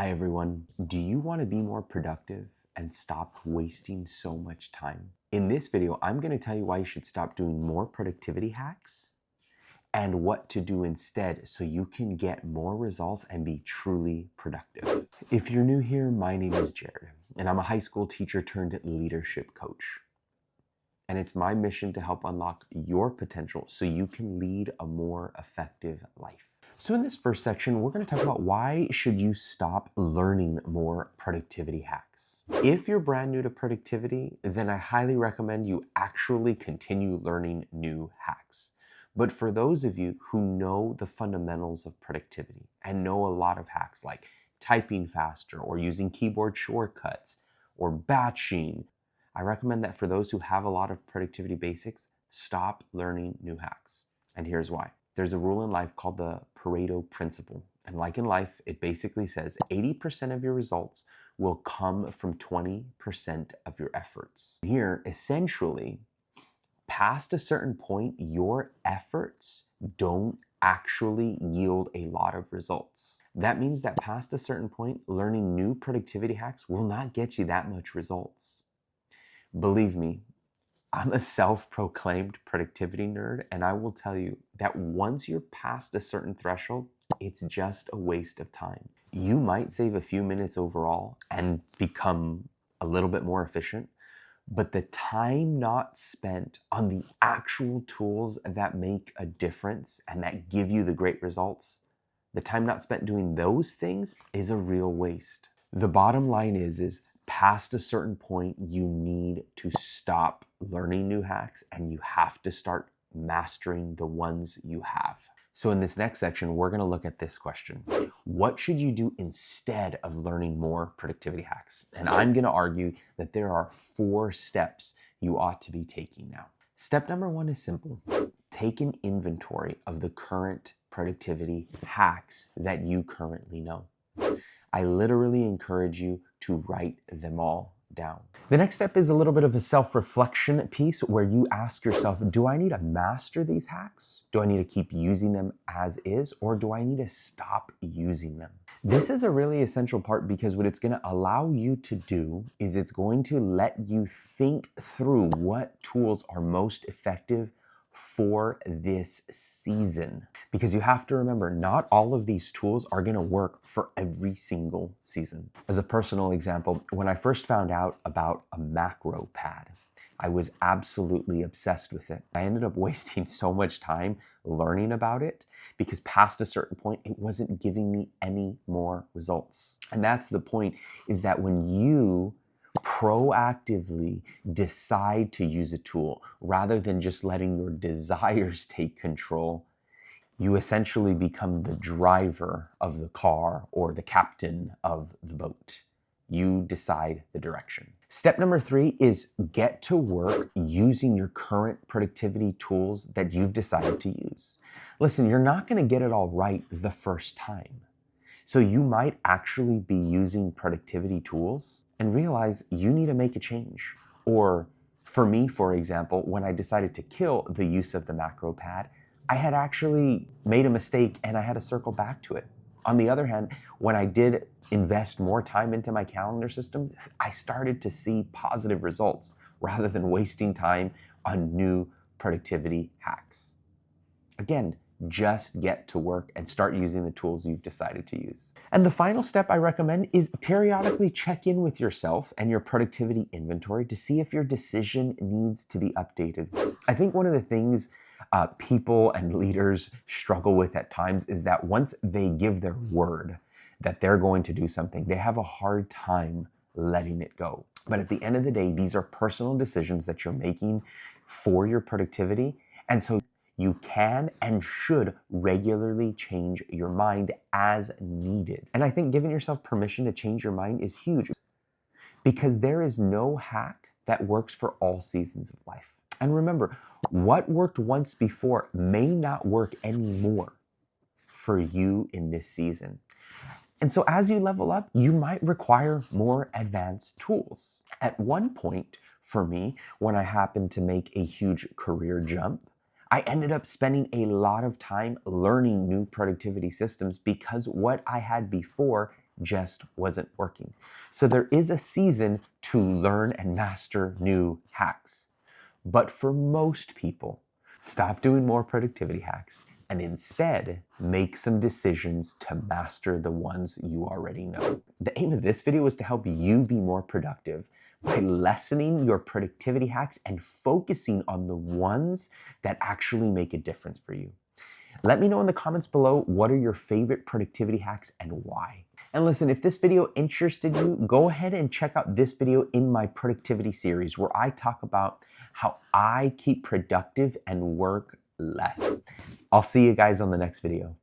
Hi everyone. Do you want to be more productive and stop wasting so much time? In this video, I'm going to tell you why you should stop doing more productivity hacks and what to do instead so you can get more results and be truly productive. If you're new here, my name is Jared, and I'm a high school teacher turned leadership coach. And it's my mission to help unlock your potential so you can lead a more effective life. So in this first section, we're going to talk about why should you stop learning more productivity hacks. If you're brand new to productivity, then I highly recommend you actually continue learning new hacks. But for those of you who know the fundamentals of productivity and know a lot of hacks like typing faster or using keyboard shortcuts or batching, I recommend that for those who have a lot of productivity basics, stop learning new hacks. And here's why. There's a rule in life called the Pareto principle. And like in life, it basically says 80% of your results will come from 20% of your efforts. Here, essentially, past a certain point, your efforts don't actually yield a lot of results. That means that past a certain point, learning new productivity hacks will not get you that much results. Believe me, I'm a self-proclaimed productivity nerd, and I will tell you that once you're past a certain threshold, it's just a waste of time. You might save a few minutes overall and become a little bit more efficient, but the time not spent on the actual tools that make a difference and that give you the great results, the time not spent doing those things is a real waste. The bottom line is past a certain point, you need to stop learning new hacks and you have to start mastering the ones you have. So in this next section, we're going to look at this question. What should you do instead of learning more productivity hacks? And I'm going to argue that there are 4 steps you ought to be taking now. Step number 1 is simple. Take an inventory of the current productivity hacks that you currently know. I literally encourage you to write them all down. The next step is a little bit of a self-reflection piece where you ask yourself, do I need to master these hacks? Do I need to keep using them as is, or do I need to stop using them? This is a really essential part because what it's going to allow you to do is it's going to let you think through what tools are most effective for this season. Because you have to remember, not all of these tools are going to work for every single season. As a personal example, when I first found out about a macro pad, I was absolutely obsessed with it. I ended up wasting so much time learning about it because past a certain point, it wasn't giving me any more results. And that's the point, is that when you proactively decide to use a tool rather than just letting your desires take control, you essentially become the driver of the car or the captain of the boat. You decide the direction. Step number 3 is get to work using your current productivity tools that you've decided to use. Listen, you're not going to get it all right the first time. So you might actually be using productivity tools and realize you need to make a change. Or for me, for example, when I decided to kill the use of the macro pad, I had actually made a mistake and I had to circle back to it. On the other hand, when I did invest more time into my calendar system, I started to see positive results rather than wasting time on new productivity hacks. Again, just get to work and start using the tools you've decided to use. And the final step I recommend is periodically check in with yourself and your productivity inventory to see if your decision needs to be updated. I think one of the things people and leaders struggle with at times is that once they give their word that they're going to do something, they have a hard time letting it go. But at the end of the day, these are personal decisions that you're making for your productivity. And so you can and should regularly change your mind as needed. And I think giving yourself permission to change your mind is huge because there is no hack that works for all seasons of life. And remember, what worked once before may not work anymore for you in this season. And so as you level up, you might require more advanced tools. At one point, for me, when I happened to make a huge career jump, I ended up spending a lot of time learning new productivity systems because what I had before just wasn't working. So there is a season to learn and master new hacks. But for most people, stop doing more productivity hacks and instead make some decisions to master the ones you already know. The aim of this video is to help you be more productive by lessening your productivity hacks and focusing on the ones that actually make a difference for you. Let me know in the comments below, what are your favorite productivity hacks and why? And listen, if this video interested you, go ahead and check out this video in my productivity series where I talk about how I keep productive and work less. I'll see you guys on the next video.